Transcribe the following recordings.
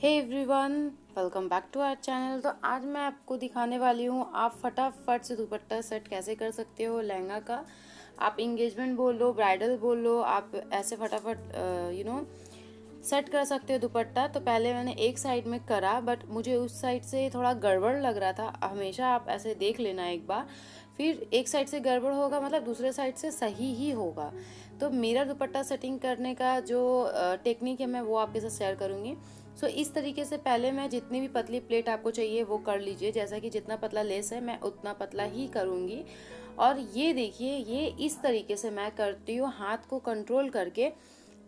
Hey everyone, welcome back to our channel. तो आज मैं आपको दिखाने वाली हूँ आप फटाफट से दुपट्टा सेट कैसे कर सकते हो लहंगा का। आप इंगेजमेंट बोल लो, ब्राइडल बोल लो, आप ऐसे फटाफट सेट कर सकते हो दुपट्टा। तो पहले मैंने एक साइड में करा, बट मुझे उस साइड से थोड़ा गड़बड़ लग रहा था। हमेशा आप ऐसे देख लेना एक बार, फिर एक साइड से गड़बड़ होगा मतलब दूसरे साइड से सही ही होगा। तो मेरा दुपट्टा सेटिंग करने का जो टेक्निक है मैं वो आपके साथ शेयर करूँगी। सो इस तरीके से पहले मैं जितनी भी पतली प्लेट आपको चाहिए वो कर लीजिए। जैसा कि जितना पतला लेस है मैं उतना पतला ही करूँगी। और ये देखिए, ये इस तरीके से मैं करती हूँ हाथ को कंट्रोल करके,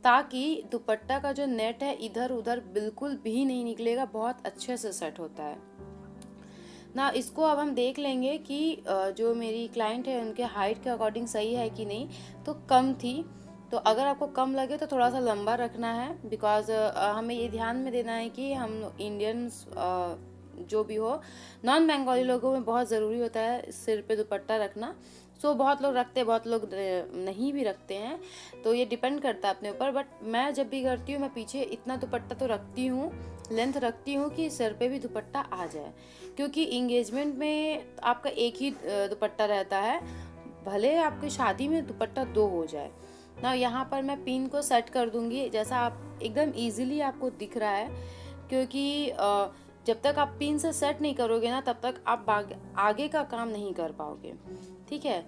ताकि दुपट्टा का जो नेट है इधर उधर बिल्कुल भी नहीं निकलेगा, बहुत अच्छे से सेट होता है ना। इसको अब हम देख लेंगे कि जो मेरी क्लाइंट है उनके हाइट के अकॉर्डिंग सही है कि नहीं। तो कम थी, तो अगर आपको कम लगे तो थोड़ा सा लंबा रखना है, बिकॉज हमें ये ध्यान में देना है कि हम इंडियंस जो भी हो, नॉन बंगाली लोगों में बहुत ज़रूरी होता है सिर पे दुपट्टा रखना। सो बहुत लोग रखते हैं, बहुत लोग नहीं भी रखते हैं, तो ये डिपेंड करता है अपने ऊपर। बट मैं जब भी करती हूँ मैं पीछे इतना दुपट्टा तो रखती हूँ, लेंथ रखती हूँ कि सिर पे भी दुपट्टा आ जाए। क्योंकि इंगेजमेंट में आपका एक ही दुपट्टा रहता है, भले आपकी शादी में दुपट्टा दो हो जाए ना। यहाँ पर मैं पिन को सेट कर दूंगी, जैसा आप एकदम इजीली आपको दिख रहा है। क्योंकि जब तक आप पिन से सेट नहीं करोगे ना तब तक आप आगे का काम नहीं कर पाओगे, ठीक है।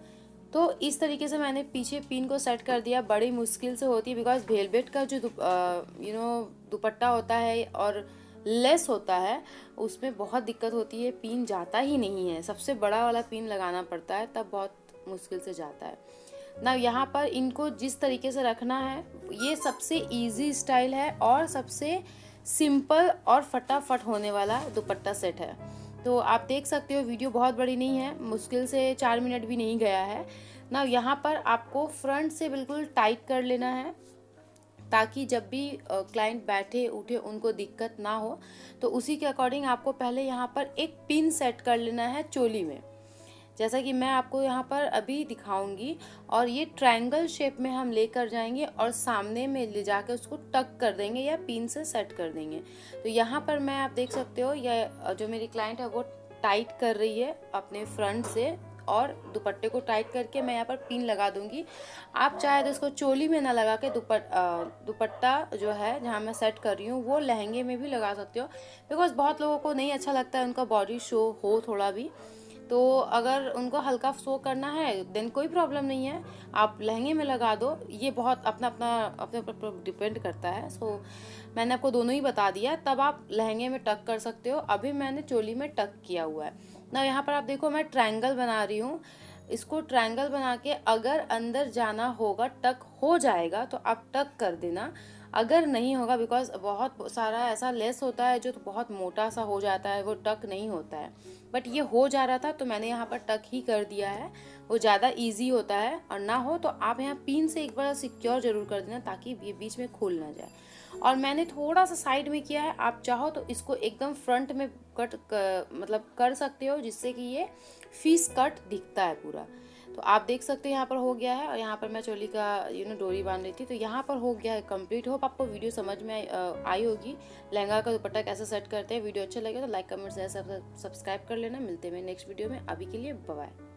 तो इस तरीके से मैंने पीछे पिन को सेट कर दिया। बड़ी मुश्किल से होती है, बिकॉज वेलवेट का जो दुपट्टा होता है और लेस होता है उसमें बहुत दिक्कत होती है, पिन जाता ही नहीं है। सबसे बड़ा वाला पिन लगाना पड़ता है, तब बहुत मुश्किल से जाता है ना। यहाँ पर इनको जिस तरीके से रखना है, ये सबसे इजी स्टाइल है और सबसे सिंपल और फटाफट होने वाला दुपट्टा सेट है। तो आप देख सकते हो वीडियो बहुत बड़ी नहीं है, मुश्किल से 4 मिनट भी नहीं गया है ना। यहाँ पर आपको फ्रंट से बिल्कुल टाइट कर लेना है, ताकि जब भी क्लाइंट बैठे उठे उनको दिक्कत ना हो। तो उसी के अकॉर्डिंग आपको पहले यहाँ पर एक पिन सेट कर लेना है चोली में, जैसा कि मैं आपको यहाँ पर अभी दिखाऊंगी। और ये ट्रायंगल शेप में हम लेकर जाएंगे और सामने में ले जाकर उसको टक कर देंगे या पिन से सेट कर देंगे। तो यहाँ पर मैं आप देख सकते हो, यह जो मेरी क्लाइंट है वो टाइट कर रही है अपने फ्रंट से, और दुपट्टे को टाइट करके मैं यहाँ पर पिन लगा दूंगी। आप चाहे तो इसको चोली में ना लगा के दुपट्टा जो है जहाँ मैं सेट कर रही हूँ वो लहंगे में भी लगा सकते हो, बिकॉज बहुत लोगों को नहीं अच्छा लगता है उनका बॉडी शो हो थोड़ा भी। तो अगर उनको हल्का शो करना है देन कोई प्रॉब्लम नहीं है, आप लहंगे में लगा दो। ये बहुत अपने ऊपर डिपेंड करता है। सो मैंने आपको दोनों ही बता दिया, तब आप लहंगे में टक कर सकते हो। अभी मैंने चोली में टक किया हुआ है ना। यहाँ पर आप देखो मैं ट्रायंगल बना रही हूँ। इसको ट्रायंगल बना के अगर अंदर जाना होगा, टक हो जाएगा तो आप टक कर देना। अगर नहीं होगा, बिकॉज बहुत सारा ऐसा लेस होता है जो तो बहुत मोटा सा हो जाता है, वो टक नहीं होता है। बट ये हो जा रहा था तो मैंने यहाँ पर टक ही कर दिया है, वो ज़्यादा इजी होता है। और ना हो तो आप यहाँ पिन से एक बार सिक्योर जरूर कर देना, ताकि ये बीच में खुल ना जाए। और मैंने थोड़ा सा साइड में किया है, आप चाहो तो इसको एकदम फ्रंट में मतलब कर सकते हो, जिससे कि ये फीस कट दिखता है पूरा। तो आप देख सकते हो यहाँ पर हो गया है। और यहाँ पर मैं चोली का डोरी बांध रही थी, तो यहाँ पर हो गया है कंप्लीट। होप आपको वीडियो समझ में आई होगी लहंगा का दुपट्टा कैसे सेट करते हैं। वीडियो अच्छा लगे तो लाइक कमेंट शेयर सब्सक्राइब कर लेना। मिलते हैं नेक्स्ट वीडियो में, अभी के लिए बाय बाय।